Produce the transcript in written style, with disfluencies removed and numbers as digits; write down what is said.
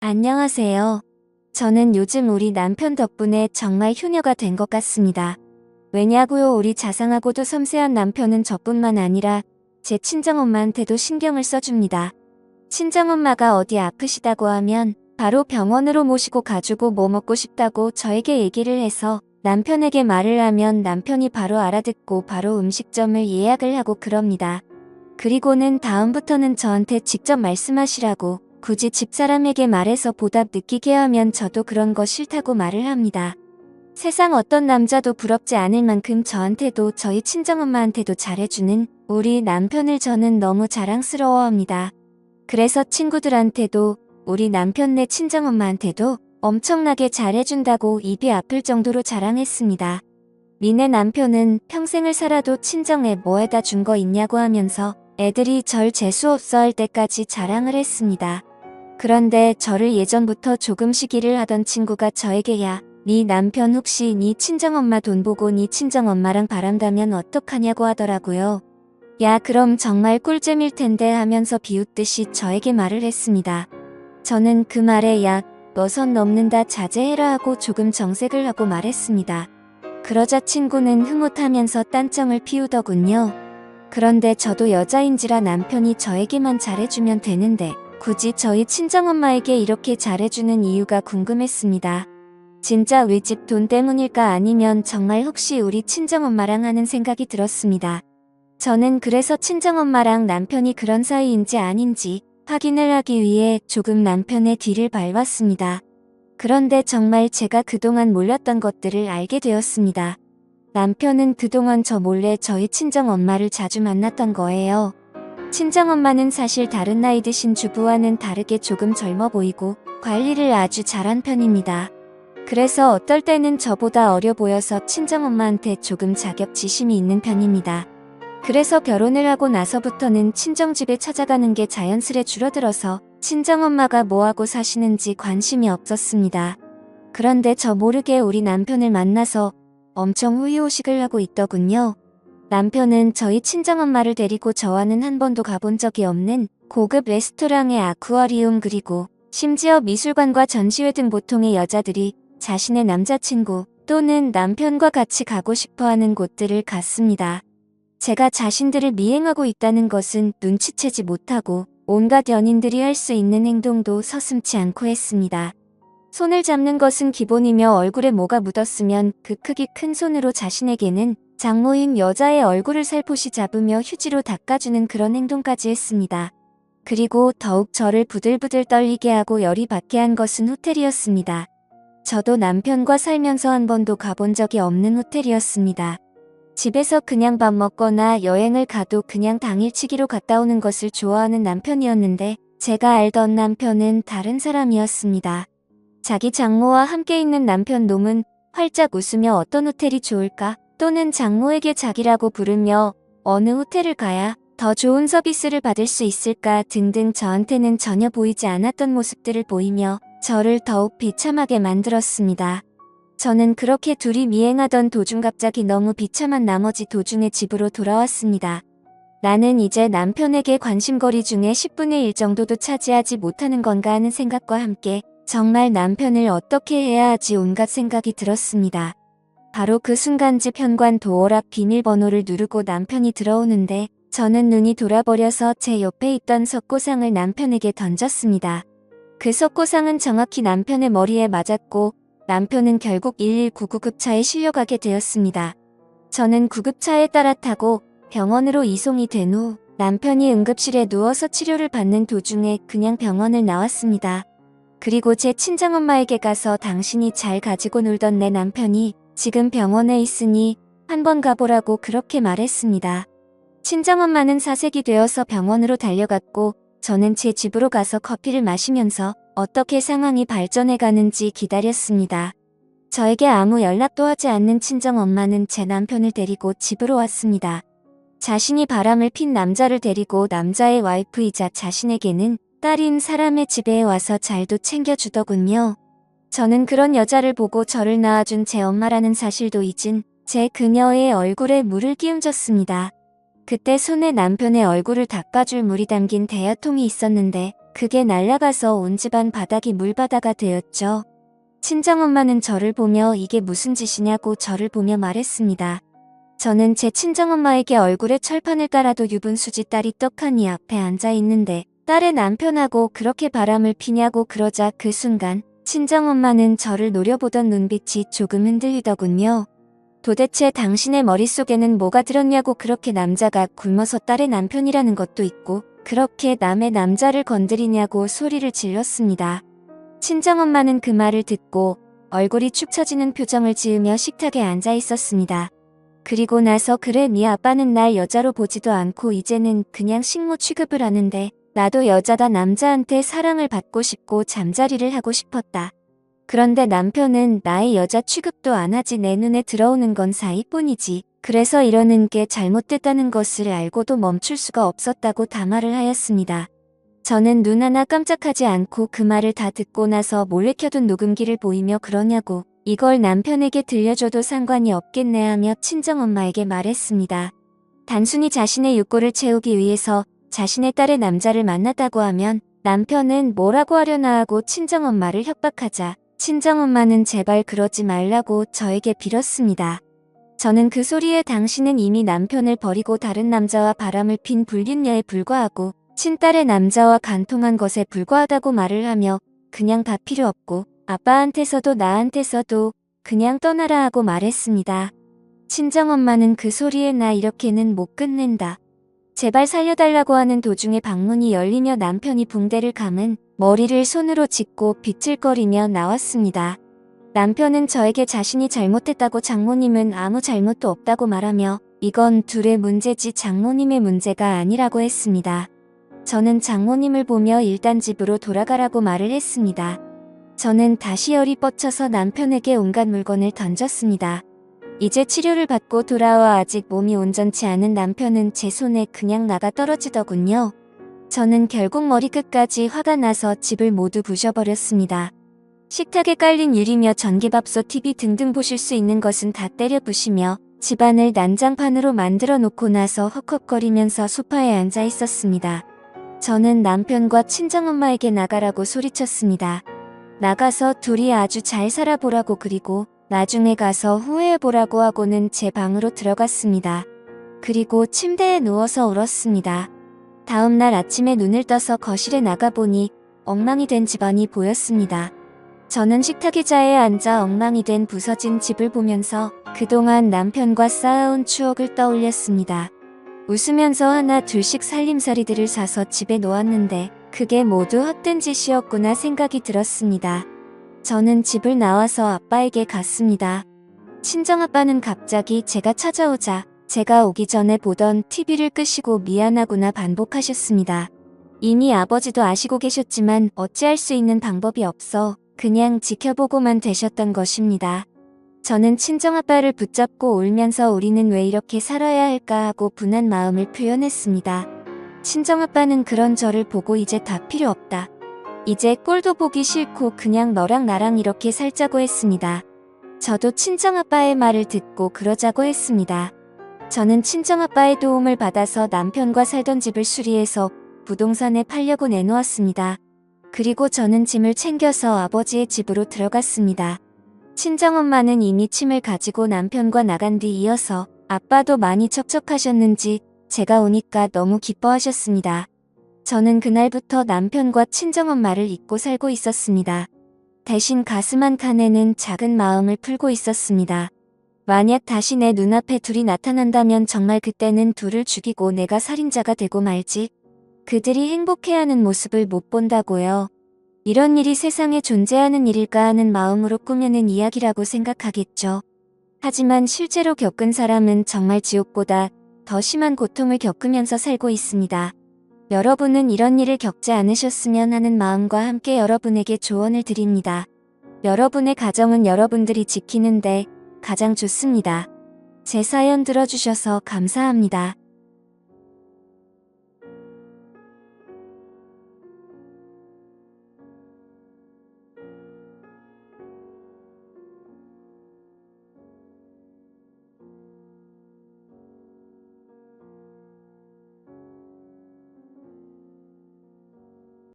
안녕하세요. 저는 요즘 우리 남편 덕분에 정말 효녀가 된 것 같습니다. 왜냐고요? 우리 자상하고도 섬세한 남편은 저뿐만 아니라 제 친정엄마한테도 신경을 써줍니다. 친정엄마가 어디 아프시다고 하면 바로 병원으로 모시고 가주고 뭐 먹고 싶다고 저에게 얘기를 해서 남편에게 말을 하면 남편이 바로 알아듣고 바로 음식점을 예약을 하고 그럽니다. 그리고는 다음부터는 저한테 직접 말씀하시라고 굳이 집사람에게 말해서 보답 느끼게 하면 저도 그런 거 싫다고 말을 합니다. 세상 어떤 남자도 부럽지 않을 만큼 저한테도 저희 친정엄마한테도 잘해주는 우리 남편을 저는 너무 자랑스러워합니다. 그래서 친구들한테도 우리 남편네 친정엄마한테도 엄청나게 잘해준다고 입이 아플 정도로 자랑했습니다. 니네 남편은 평생을 살아도 친정에 뭐 해다 준 거 있냐고 하면서 애들이 절 재수없어 할 때까지 자랑을 했습니다. 그런데 저를 예전부터 조금씩 일을 하던 친구가 저에게 야, 네 남편 혹시 네 친정엄마 돈 보고 네 친정엄마랑 바람다면 어떡하냐고 하더라고요. 야, 그럼 정말 꿀잼일 텐데 하면서 비웃듯이 저에게 말을 했습니다. 저는 그 말에 야, 너 선 넘는다 자제해라 하고 조금 정색을 하고 말했습니다. 그러자 친구는 흐뭇하면서 딴청을 피우더군요. 그런데 저도 여자인지라 남편이 저에게만 잘해주면 되는데 굳이 저희 친정엄마에게 이렇게 잘해주는 이유가 궁금했습니다. 진짜 우리 집 돈 때문일까 아니면 정말 혹시 우리 친정엄마랑 하는 생각이 들었습니다. 저는 그래서 친정엄마랑 남편이 그런 사이인지 아닌지 확인을 하기 위해 조금 남편의 뒤를 밟았습니다. 그런데 정말 제가 그동안 몰랐던 것들을 알게 되었습니다. 남편은 그동안 저 몰래 저희 친정엄마를 자주 만났던 거예요. 친정엄마는 사실 다른 나이 드신 주부와는 다르게 조금 젊어 보이고 관리를 아주 잘한 편입니다. 그래서 어떨 때는 저보다 어려 보여서 친정엄마한테 조금 자격지심이 있는 편입니다. 그래서 결혼을 하고 나서부터는 친정집에 찾아가는 게 자연스레 줄어들어서 친정엄마가 뭐하고 사시는지 관심이 없었습니다. 그런데 저 모르게 우리 남편을 만나서 엄청 후유오식을 하고 있더군요. 남편은 저희 친정엄마를 데리고 저와는 한 번도 가본 적이 없는 고급 레스토랑의 아쿠아리움 그리고 심지어 미술관과 전시회 등 보통의 여자들이 자신의 남자친구 또는 남편과 같이 가고 싶어하는 곳들을 갔습니다. 제가 자신들을 미행하고 있다는 것은 눈치채지 못하고 온갖 연인들이 할 수 있는 행동도 서슴지 않고 했습니다. 손을 잡는 것은 기본이며 얼굴에 뭐가 묻었으면 그 크기 큰 손으로 자신에게는 장모인 여자의 얼굴을 살포시 잡으며 휴지로 닦아주는 그런 행동까지 했습니다. 그리고 더욱 저를 부들부들 떨리게 하고 열이 받게 한 것은 호텔이었습니다. 저도 남편과 살면서 한 번도 가본 적이 없는 호텔이었습니다. 집에서 그냥 밥 먹거나 여행을 가도 그냥 당일치기로 갔다 오는 것을 좋아하는 남편이었는데 제가 알던 남편은 다른 사람이었습니다. 자기 장모와 함께 있는 남편 놈은 활짝 웃으며 어떤 호텔이 좋을까 또는 장모에게 자기라고 부르며 어느 호텔을 가야 더 좋은 서비스를 받을 수 있을까 등등 저한테는 전혀 보이지 않았던 모습들을 보이며 저를 더욱 비참하게 만들었습니다. 저는 그렇게 둘이 미행하던 도중 갑자기 너무 비참한 나머지 도중에 집으로 돌아왔습니다. 나는 이제 남편에게 관심거리 중에 10분의 1 정도도 차지하지 못하는 건가 하는 생각과 함께 정말 남편을 어떻게 해야 하지 온갖 생각이 들었습니다. 바로 그 순간 집 현관 도어락 비밀번호를 누르고 남편이 들어오는데 저는 눈이 돌아버려서 제 옆에 있던 석고상을 남편에게 던졌습니다. 그 석고상은 정확히 남편의 머리에 맞았고 남편은 결국 119 구급차에 실려가게 되었습니다. 저는 구급차에 따라 타고 병원으로 이송이 된 후 남편이 응급실에 누워서 치료를 받는 도중에 그냥 병원을 나왔습니다. 그리고 제 친정엄마에게 가서 당신이 잘 가지고 놀던 내 남편이 지금 병원에 있으니 한번 가보라고 그렇게 말했습니다. 친정엄마는 사색이 되어서 병원으로 달려갔고 저는 제 집으로 가서 커피를 마시면서 어떻게 상황이 발전해 가는지 기다렸습니다. 저에게 아무 연락도 하지 않는 친정엄마는 제 남편을 데리고 집으로 왔습니다. 자신이 바람을 핀 남자를 데리고 남자의 와이프이자 자신에게는 딸인 사람의 집에 와서 잘도 챙겨주더군요. 저는 그런 여자를 보고 저를 낳아준 제 엄마라는 사실도 잊은 제 그녀의 얼굴에 물을 끼얹었습니다. 그때 손에 남편의 얼굴을 닦아줄 물이 담긴 대야통이 있었는데 그게 날아가서 온 집안 바닥이 물바다가 되었죠. 친정엄마는 저를 보며 이게 무슨 짓이냐고 저를 보며 말했습니다. 저는 제 친정엄마에게 얼굴에 철판을 깔아도 유분수지 딸이 떡하니 앞에 앉아 있는데 딸의 남편하고 그렇게 바람을 피냐고 그러자 그 순간 친정엄마는 저를 노려보던 눈빛이 조금 흔들리더군요. 도대체 당신의 머릿속에는 뭐가 들었냐고 그렇게 남자가 굶어서 딸의 남편이라는 것도 있고 그렇게 남의 남자를 건드리냐고 소리를 질렀습니다. 친정엄마는 그 말을 듣고 얼굴이 축 처지는 표정을 지으며 식탁에 앉아 있었습니다. 그리고 나서 그래 네 아빠는 날 여자로 보지도 않고 이제는 그냥 식모 취급을 하는데 나도 여자가 남자한테 사랑을 받고 싶고 잠자리를 하고 싶었다. 그런데 남편은 나의 여자 취급도 안 하지 내 눈에 들어오는 건 사이뿐이지. 그래서 이러는 게 잘못됐다는 것을 알고도 멈출 수가 없었다고 담화를 하였습니다. 저는 눈 하나 깜짝하지 않고 그 말을 다 듣고 나서 몰래 켜둔 녹음기를 보이며 그러냐고 이걸 남편에게 들려줘도 상관이 없겠네 하며 친정엄마에게 말했습니다. 단순히 자신의 욕구를 채우기 위해서 자신의 딸의 남자를 만났다고 하면 남편은 뭐라고 하려나 하고 친정엄마를 협박하자 친정엄마는 제발 그러지 말라고 저에게 빌었습니다. 저는 그 소리에 당신은 이미 남편을 버리고 다른 남자와 바람을 핀 불륜녀에 불과하고 친딸의 남자와 간통한 것에 불과하다고 말을 하며 그냥 다 필요 없고 아빠한테서도 나한테서도 그냥 떠나라 하고 말했습니다. 친정엄마는 그 소리에 나 이렇게는 못 끝낸다. 제발 살려달라고 하는 도중에 방문이 열리며 남편이 붕대를 감은 머리를 손으로 짚고 비틀거리며 나왔습니다. 남편은 저에게 자신이 잘못했다고 장모님은 아무 잘못도 없다고 말하며 이건 둘의 문제지 장모님의 문제가 아니라고 했습니다. 저는 장모님을 보며 일단 집으로 돌아가라고 말을 했습니다. 저는 다시 열이 뻗쳐서 남편에게 온갖 물건을 던졌습니다. 이제 치료를 받고 돌아와 아직 몸이 온전치 않은 남편은 제 손에 그냥 나가 떨어지더군요. 저는 결국 머리끝까지 화가 나서 집을 모두 부셔버렸습니다. 식탁에 깔린 유리며 전기밥솥, TV 등등 보실 수 있는 것은 다 때려 부시며 집안을 난장판으로 만들어 놓고 나서 헉헉거리면서 소파에 앉아 있었습니다. 저는 남편과 친정엄마에게 나가라고 소리쳤습니다. 나가서 둘이 아주 잘 살아보라고 그리고 나중에 가서 후회해보라고 하고는 제 방으로 들어갔습니다. 그리고 침대에 누워서 울었습니다. 다음날 아침에 눈을 떠서 거실에 나가보니 엉망이 된 집안이 보였습니다. 저는 식탁 의자에 앉아 엉망이 된 부서진 집을 보면서 그동안 남편과 쌓아온 추억을 떠올렸습니다. 웃으면서 하나 둘씩 살림살이들을 사서 집에 놓았는데 그게 모두 헛된 짓이었구나 생각이 들었습니다. 저는 집을 나와서 아빠에게 갔습니다. 친정아빠는 갑자기 제가 찾아오자 제가 오기 전에 보던 TV를 끄시고 미안하구나 반복하셨습니다. 이미 아버지도 아시고 계셨지만 어찌할 수 있는 방법이 없어 그냥 지켜보고만 되셨던 것입니다. 저는 친정아빠를 붙잡고 울면서 우리는 왜 이렇게 살아야 할까 하고 분한 마음을 표현했습니다. 친정아빠는 그런 저를 보고 이제 다 필요 없다. 이제 꼴도 보기 싫고 그냥 너랑 나랑 이렇게 살자고 했습니다. 저도 친정아빠의 말을 듣고 그러자고 했습니다. 저는 친정아빠의 도움을 받아서 남편과 살던 집을 수리해서 부동산에 팔려고 내놓았습니다. 그리고 저는 짐을 챙겨서 아버지의 집으로 들어갔습니다. 친정엄마는 이미 침을 가지고 남편과 나간 뒤 이어서 아빠도 많이 척척하셨는지 제가 오니까 너무 기뻐하셨습니다. 저는 그날부터 남편과 친정엄마를 잊고 살고 있었습니다. 대신 가슴 한 칸에는 작은 마음을 풀고 있었습니다. 만약 다시 내 눈앞에 둘이 나타난다면 정말 그때는 둘을 죽이고 내가 살인자가 되고 말지. 그들이 행복해하는 모습을 못 본다고요. 이런 일이 세상에 존재하는 일일까 하는 마음으로 꾸며낸 이야기라고 생각하겠죠. 하지만 실제로 겪은 사람은 정말 지옥보다 더 심한 고통을 겪으면서 살고 있습니다. 여러분은 이런 일을 겪지 않으셨으면 하는 마음과 함께 여러분에게 조언을 드립니다. 여러분의 가정은 여러분들이 지키는데 가장 좋습니다. 제 사연 들어주셔서 감사합니다.